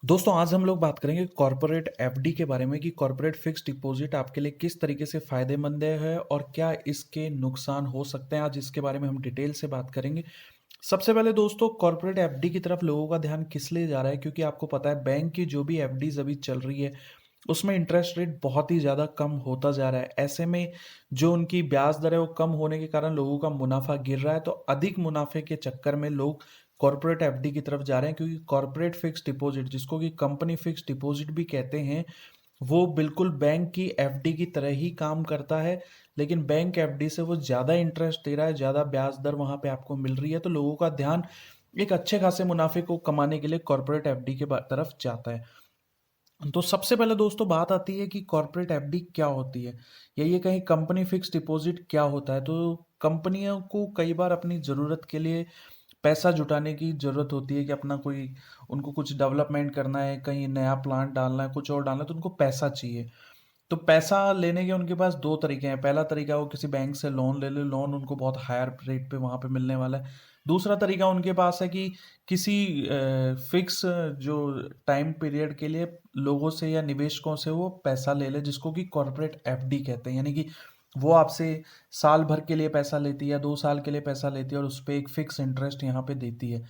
दोस्तों आज हम लोग बात करेंगे कॉर्पोरेट एफडी के बारे में कि कॉर्पोरेट फिक्स डिपॉजिट आपके लिए किस तरीके से फायदेमंद है और क्या इसके नुकसान हो सकते हैं। आज इसके बारे में हम डिटेल से बात करेंगे। सबसे पहले दोस्तों कॉर्पोरेट एफडी की तरफ लोगों का ध्यान किस लिए जा रहा है, क्योंकि आपको पता है बैंक की जो भी एफडीज अभी चल रही है उसमें इंटरेस्ट रेट बहुत ही ज़्यादा कम होता जा रहा है। ऐसे में जो उनकी ब्याज दर है वो कम होने के कारण लोगों का मुनाफा गिर रहा है, तो अधिक मुनाफे के चक्कर में लोग कॉर्पोरेट एफडी की तरफ जा रहे हैं, क्योंकि कॉर्पोरेट फिक्स डिपॉजिट जिसको कि कंपनी फिक्स डिपॉजिट भी कहते हैं वो बिल्कुल बैंक की एफडी की तरह ही काम करता है। लेकिन बैंक एफडी से वो ज़्यादा इंटरेस्ट दे रहा है, ज़्यादा ब्याज दर वहाँ पे आपको मिल रही है, तो लोगों का ध्यान एक अच्छे खासे मुनाफे को कमाने के लिए कॉर्पोरेट एफडी के तरफ जाता है। तो सबसे पहले दोस्तों बात आती है कि कॉर्पोरेट एफडी क्या होती है, या ये कहीं कंपनी फिक्स डिपॉजिट क्या होता है। तो कंपनियों को कई बार अपनी ज़रूरत के लिए पैसा जुटाने की ज़रूरत होती है कि अपना कोई उनको कुछ डेवलपमेंट करना है, कहीं नया प्लांट डालना है, कुछ और डालना है, तो उनको पैसा चाहिए। तो पैसा लेने के उनके पास 2 तरीके हैं। पहला तरीका वो किसी बैंक से लोन ले ले, लोन उनको बहुत हायर रेट पे वहाँ पे मिलने वाला है। दूसरा तरीका उनके पास है कि किसी फिक्स जो टाइम पीरियड के लिए लोगों से या निवेशकों से वो पैसा ले ले, जिसको कि कॉर्पोरेट एफडी कहते हैं। यानी कि वो आपसे साल भर के लिए पैसा लेती है या 2 साल के लिए पैसा लेती है और उस पे एक फिक्स इंटरेस्ट यहाँ पे देती है।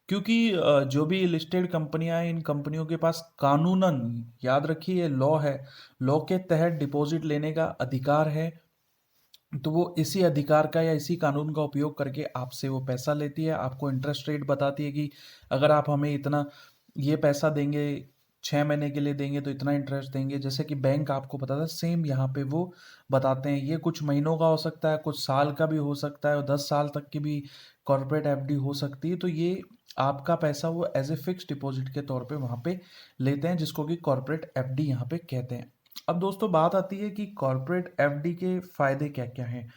क्योंकि जो भी लिस्टेड कंपनियां हैं इन कंपनियों के पास कानूनन, याद रखिए ये लॉ है, लॉ के तहत डिपॉजिट लेने का अधिकार है। तो वो इसी अधिकार का या इसी कानून का उपयोग करके आपसे वो पैसा लेती है, आपको इंटरेस्ट रेट बताती है कि अगर आप हमें इतना ये पैसा देंगे, 6 महीने के लिए देंगे तो इतना इंटरेस्ट देंगे। जैसे कि बैंक आपको बताता है, सेम यहाँ पे वो बताते हैं। ये कुछ महीनों का हो सकता है, कुछ साल का भी हो सकता है और 10 साल तक की भी कॉर्पोरेट एफडी हो सकती है। तो ये आपका पैसा वो एज ए फिक्स डिपॉजिट के तौर पे वहाँ पे लेते हैं, जिसको कि कॉर्पोरेट एफडी यहाँ पे कहते हैं। अब दोस्तों बात आती है कि कॉर्पोरेट एफडी के फायदे क्या क्या हैं।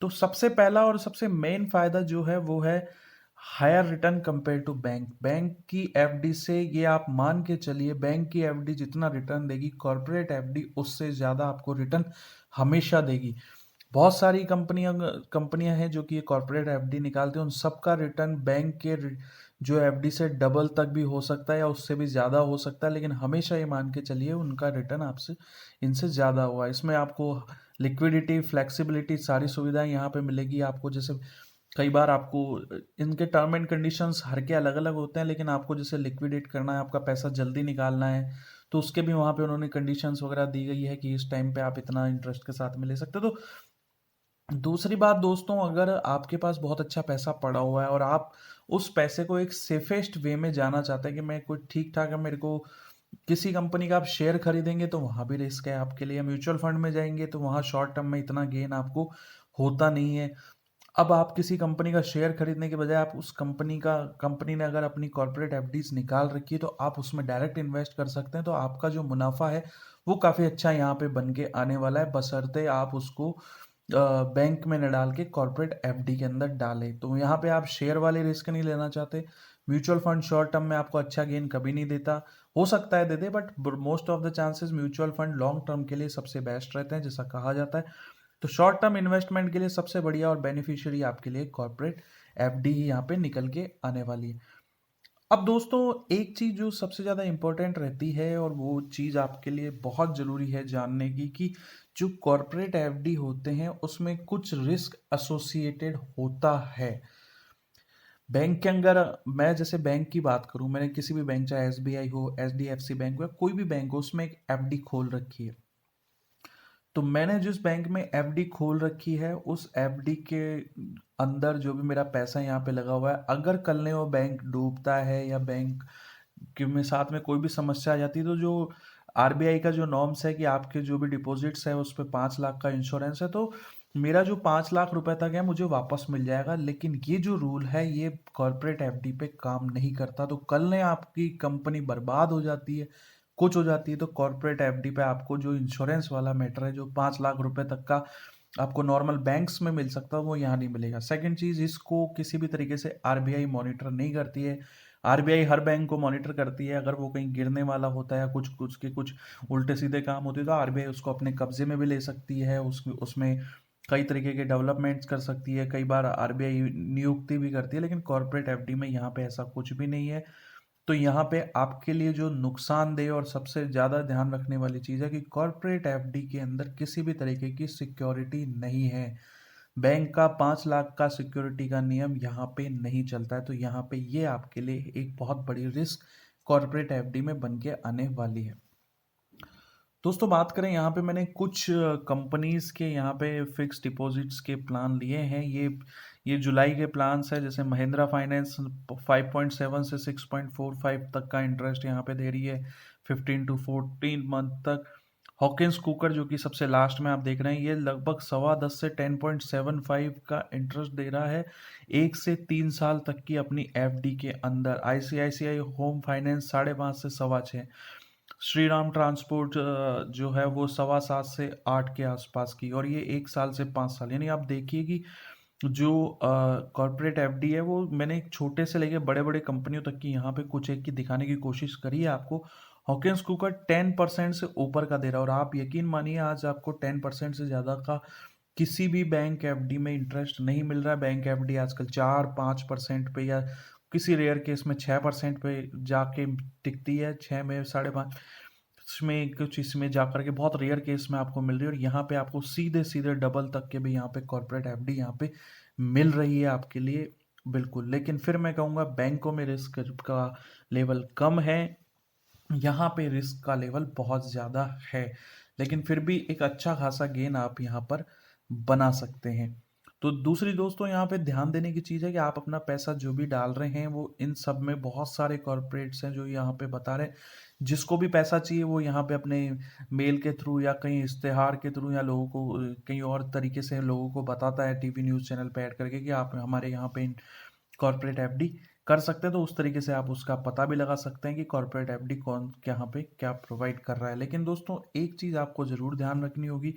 तो सबसे पहला और सबसे मेन फायदा जो है वो है higher return compare to bank. Bank की एफडी से ये आप मान के चलिए, बैंक की एफडी जितना रिटर्न देगी कॉर्पोरेट एफडी उससे ज़्यादा आपको रिटर्न हमेशा देगी। बहुत सारी कंपनियां कंपनियां हैं जो कि ये कॉर्पोरेट एफडी निकालते हैं, उन सबका रिटर्न बैंक के जो एफडी से डबल तक भी हो सकता है या उससे भी ज़्यादा हो सकता है, लेकिन हमेशा ये मान के चलिए उनका रिटर्न आपसे इनसे ज़्यादा हुआ। इसमें आपको लिक्विडिटी, फ्लेक्सिबिलिटी, सारी सुविधाएं यहाँ पे मिलेगी आपको। जैसे कई बार आपको इनके टर्म एंड कंडीशंस हर के अलग अलग होते हैं, लेकिन आपको जैसे लिक्विडेट करना है, आपका पैसा जल्दी निकालना है, तो उसके भी वहाँ पे उन्होंने कंडीशंस वगैरह दी गई है कि इस टाइम पे आप इतना इंटरेस्ट के साथ में ले सकते हो। तो दूसरी बात दोस्तों, अगर आपके पास बहुत अच्छा पैसा पड़ा हुआ है और आप उस पैसे को एक सेफेस्ट वे में जाना चाहते हैं कि मैं कोई ठीक ठाक है, मेरे को किसी कंपनी का आप शेयर खरीदेंगे तो वहाँ भी रिस्क है आपके लिए, म्यूचुअल फंड में जाएंगे तो वहाँ शॉर्ट टर्म में इतना गेन आपको होता नहीं है। अब आप किसी कंपनी का शेयर खरीदने के बजाय आप उस कंपनी ने अगर अपनी कॉर्पोरेट एफडीज निकाल रखी है तो आप उसमें डायरेक्ट इन्वेस्ट कर सकते हैं। तो आपका जो मुनाफा है वो काफ़ी अच्छा यहाँ पे बन के आने वाला है, बशर्ते आप उसको बैंक में न डाल के कॉर्पोरेट एफडी के अंदर डालें। तो यहाँ पे आप शेयर वाले रिस्क नहीं लेना चाहते। म्यूचुअल फंड शॉर्ट टर्म में आपको अच्छा गेन कभी नहीं देता, हो सकता है दे दे, but most of the chances mutual fund long term के लिए सबसे बेस्ट रहते हैं, जैसा कहा जाता है। तो शॉर्ट टर्म इन्वेस्टमेंट के लिए सबसे बढ़िया और बेनिफिशियरी आपके लिए कॉर्पोरेट एफडी ही यहाँ पे निकल के आने वाली है। अब दोस्तों एक चीज जो सबसे ज्यादा इंपॉर्टेंट रहती है और वो चीज आपके लिए बहुत जरूरी है जानने की, कि जो कॉर्पोरेट एफडी होते हैं उसमें कुछ रिस्क एसोसिएटेड होता है। बैंक के अंदर मैं जैसे बैंक की बात करूं, मैंने किसी भी बैंक, चाहे एसबीआई हो, एचडीएफसी बैंक हो या कोई भी बैंक हो, उसमें एक एफडी खोल रखी है। तो मैंने जिस बैंक में एफडी खोल रखी है उस एफडी के अंदर जो भी मेरा पैसा यहाँ पे लगा हुआ है, अगर कल ने वो बैंक डूबता है या बैंक के में साथ में कोई भी समस्या आ जाती है, तो जो आरबीआई का जो नॉर्म्स है कि आपके जो भी डिपॉजिट्स है उस पे 5 लाख का इंश्योरेंस है, तो मेरा जो 5 लाख रुपए तक है मुझे वापस मिल जाएगा। लेकिन ये जो रूल है ये कॉर्पोरेट एफडी पे काम नहीं करता। तो कल ने आपकी कंपनी बर्बाद हो जाती है, कुछ हो जाती है, तो कॉर्पोरेट एफडी पे आपको जो इंश्योरेंस वाला मैटर है, जो 5 लाख रुपए तक का आपको नॉर्मल बैंक्स में मिल सकता है, वो यहाँ नहीं मिलेगा। सेकंड चीज, इसको किसी भी तरीके से आरबीआई मॉनिटर नहीं करती है। आरबीआई हर बैंक को मॉनिटर करती है, अगर वो कहीं गिरने वाला होता है, कुछ कुछ के कुछ उल्टे सीधे काम होते हैं, तो आरबीआई उसको अपने कब्जे में भी ले सकती है, उसमें कई तरीके के डेवलपमेंट्स कर सकती है, कई बार आरबीआई नियुक्ति भी करती है। लेकिन कॉर्पोरेट एफडी में यहाँ पे ऐसा कुछ भी नहीं है। तो यहाँ पे आपके लिए जो नुकसानदेह और सबसे ज़्यादा ध्यान रखने वाली चीज़ है कि कॉर्पोरेट एफडी के अंदर किसी भी तरीके की सिक्योरिटी नहीं है। बैंक का 5 लाख का सिक्योरिटी का नियम यहाँ पे नहीं चलता है, तो यहाँ पे ये आपके लिए एक बहुत बड़ी रिस्क कॉर्पोरेट एफडी में बन के आने वाली है। दोस्तों बात करें यहाँ पे मैंने कुछ कंपनीज़ के यहाँ पे फिक्स डिपॉजिट्स के प्लान लिए हैं। ये जुलाई के प्लान्स है। जैसे महिंद्रा फाइनेंस 5.7 से 6.45 तक का इंटरेस्ट यहाँ पे दे रही है 15 टू 14 मंथ तक। हॉकिंस कुकर जो कि सबसे लास्ट में आप देख रहे हैं, ये लगभग 10.25 से 10.75 का इंटरेस्ट दे रहा है 1 से 3 साल तक की अपनी एफडी के अंदर। आईसीआईसीआई होम फाइनेंस 5.5 से 6.25। श्री राम ट्रांसपोर्ट जो है वो 7.25 से 8 के आसपास की, और ये 1 साल से 5 साल। यानी आप देखिए कि जो कॉर्पोरेट एफडी है वो मैंने एक छोटे से लेके बड़े बड़े कंपनियों तक की यहाँ पे कुछ एक की दिखाने की कोशिश करी है आपको। हॉकिंस कुकर 10% से ऊपर का दे रहा है, और आप यकीन मानिए आज आपको 10% से ज़्यादा का किसी भी बैंक एफडी में इंटरेस्ट नहीं मिल रहा है। बैंक एफडी आजकल 4-5% पे, या किसी रेयर केस में 6% पे जाके टिकती है। 6 में 5.5 इसमें कुछ इसमें जा कर के बहुत रेयर केस में आपको मिल रही है, और यहाँ पे आपको सीधे सीधे डबल तक के भी यहाँ पे कॉर्पोरेट एफडी यहाँ पे मिल रही है आपके लिए। बिल्कुल, लेकिन फिर मैं कहूँगा बैंकों में रिस्क का लेवल कम है, यहाँ पे रिस्क का लेवल बहुत ज़्यादा है, लेकिन फिर भी एक अच्छा खासा गेन आप यहाँ पर बना सकते हैं। तो दूसरी दोस्तों यहाँ पे ध्यान देने की चीज़ है कि आप अपना पैसा जो भी डाल रहे हैं वो इन सब में बहुत सारे कॉर्पोरेट्स हैं जो यहाँ पे बता रहे हैं। जिसको भी पैसा चाहिए वो यहाँ पे अपने मेल के थ्रू या कहीं इश्तेहार के थ्रू या लोगों को कहीं और तरीके से लोगों को बताता है टीवी न्यूज़ चैनल पे ऐड करके कि आप हमारे यहाँ पे कॉर्पोरेट एफडी कर सकते हैं। तो उस तरीके से आप उसका पता भी लगा सकते हैं कि कॉर्पोरेट एफडी कौन यहाँ पे क्या प्रोवाइड कर रहा है। लेकिन दोस्तों एक चीज़ आपको ज़रूर ध्यान रखनी होगी,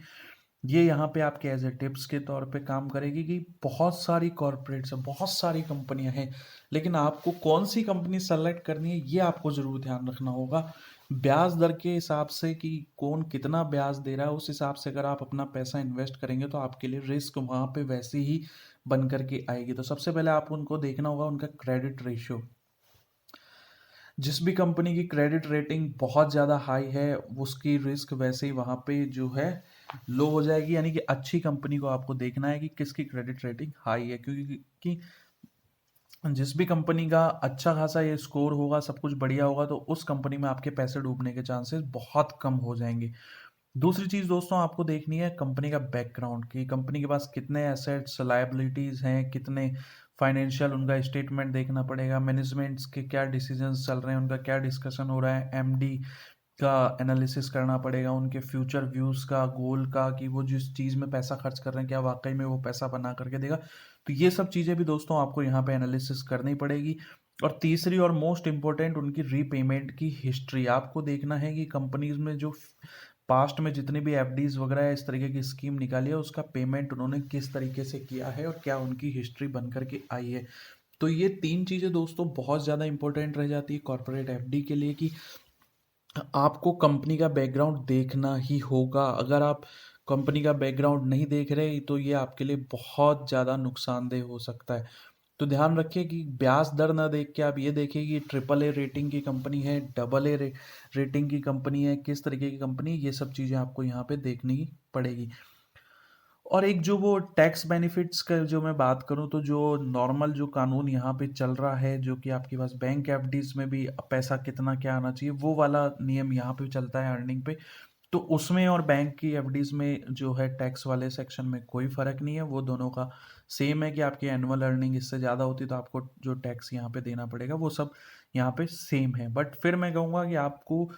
ये यहाँ पे आपके एज ए टिप्स के तौर पे काम करेगी कि बहुत सारी कॉर्पोरेट्स हैं, बहुत सारी कंपनियां हैं, लेकिन आपको कौन सी कंपनी सेलेक्ट करनी है ये आपको ज़रूर ध्यान रखना होगा। ब्याज दर के हिसाब से कि कौन कितना ब्याज दे रहा है, उस हिसाब से अगर आप अपना पैसा इन्वेस्ट करेंगे तो आपके लिए रिस्क वहाँ पे वैसी ही बन करके आएगी। तो सबसे पहले आप उनको देखना होगा उनका क्रेडिट रेशियो। जिस भी कंपनी की क्रेडिट रेटिंग बहुत ज़्यादा हाई है उसकी रिस्क वैसे ही वहाँ पे जो है लो हो जाएगी। यानी कि अच्छी कंपनी को आपको देखना है कि किसकी क्रेडिट रेटिंग हाई है, क्योंकि कि जिस भी कंपनी का अच्छा खासा ये स्कोर होगा, सब कुछ बढ़िया होगा, तो उस कंपनी में आपके पैसे डूबने के चांसेस बहुत कम हो जाएंगे। दूसरी चीज़ दोस्तों आपको देखनी है कंपनी का बैकग्राउंड, कि कंपनी के पास कितने एसेट्स लायबिलिटीज़ हैं, कितने फाइनेंशियल, उनका स्टेटमेंट देखना पड़ेगा। मैनेजमेंट्स के क्या डिसीजंस चल रहे हैं, उनका क्या डिस्कशन हो रहा है, एमडी का एनालिसिस करना पड़ेगा, उनके फ्यूचर व्यूज़ का, गोल का, कि वो जिस चीज़ में पैसा खर्च कर रहे हैं क्या वाकई में वो पैसा बना करके देगा। तो ये सब चीज़ें भी दोस्तों आपको यहाँ पे एनालिसिस करनी पड़ेगी। और तीसरी और मोस्ट इम्पोर्टेंट उनकी रीपेमेंट की हिस्ट्री आपको देखना है कि कंपनीज में जो पास्ट में जितनी भी एफडीज वगैरह है इस तरीके की स्कीम निकाली है उसका पेमेंट उन्होंने किस तरीके से किया है और क्या उनकी हिस्ट्री बन करके आई है। तो ये 3 चीज़ें दोस्तों बहुत ज़्यादा इंपॉर्टेंट रह जाती है कॉर्पोरेट एफडी के लिए, कि आपको कंपनी का बैकग्राउंड देखना ही होगा। अगर आप कंपनी का बैकग्राउंड नहीं देख रहे तो ये आपके लिए बहुत ज़्यादा नुकसानदेह हो सकता है। तो ध्यान रखिए कि ब्याज दर ना देख के आप ये देखिए कि ट्रिपल ए रेटिंग की कंपनी है, डबल ए रेटिंग की कंपनी है, किस तरीके की कंपनी, ये सब चीज़ें आपको यहाँ पे देखनी पड़ेगी। और एक जो वो टैक्स बेनिफिट्स का जो मैं बात करूँ, तो जो नॉर्मल जो कानून यहाँ पे चल रहा है जो कि आपके पास बैंक एफडीज में भी पैसा कितना क्या आना चाहिए वो वाला नियम यहाँ पे चलता है अर्निंग पे। तो उसमें और बैंक की एफडीज में जो है टैक्स वाले सेक्शन में कोई फ़र्क नहीं है, वो दोनों का सेम है कि आपकी एनुअल अर्निंग इससे ज़्यादा होती है तो आपको जो टैक्स यहाँ पे देना पड़ेगा वो सब यहाँ पे सेम है। बट फिर मैं कहूँगा कि आपको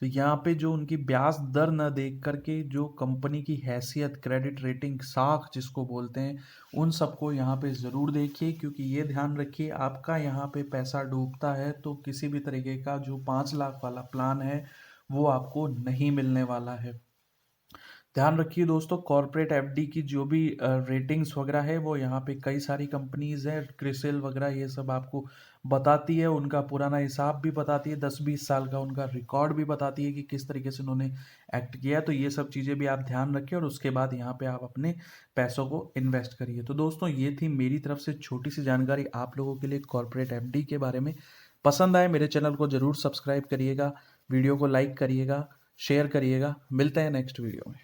यहाँ पे जो उनकी ब्याज दर न देख करके जो कंपनी की हैसियत, क्रेडिट रेटिंग, साख जिसको बोलते हैं, उन सबको यहाँ पे ज़रूर देखिए, क्योंकि ये ध्यान रखिए आपका यहाँ पे पैसा डूबता है तो किसी भी तरीके का जो 5 लाख वाला प्लान है वो आपको नहीं मिलने वाला है। ध्यान रखिए दोस्तों कॉर्पोरेट एफडी की जो भी रेटिंग्स वगैरह है वो यहाँ पे कई सारी कंपनीज हैं, क्रिसिल वगैरह ये सब आपको बताती है, उनका पुराना हिसाब भी बताती है, 10-20 साल का उनका रिकॉर्ड भी बताती है कि किस तरीके से उन्होंने एक्ट किया है। तो ये सब चीज़ें भी आप ध्यान रखिए और उसके बाद यहाँ पे आप अपने पैसों को इन्वेस्ट करिए। तो दोस्तों ये थी मेरी तरफ से छोटी सी जानकारी आप लोगों के लिए कॉर्पोरेट एफडी के बारे में। पसंद आए मेरे चैनल को ज़रूर सब्सक्राइब करिएगा, वीडियो को लाइक करिएगा, शेयर करिएगा। मिलते हैं नेक्स्ट वीडियो में।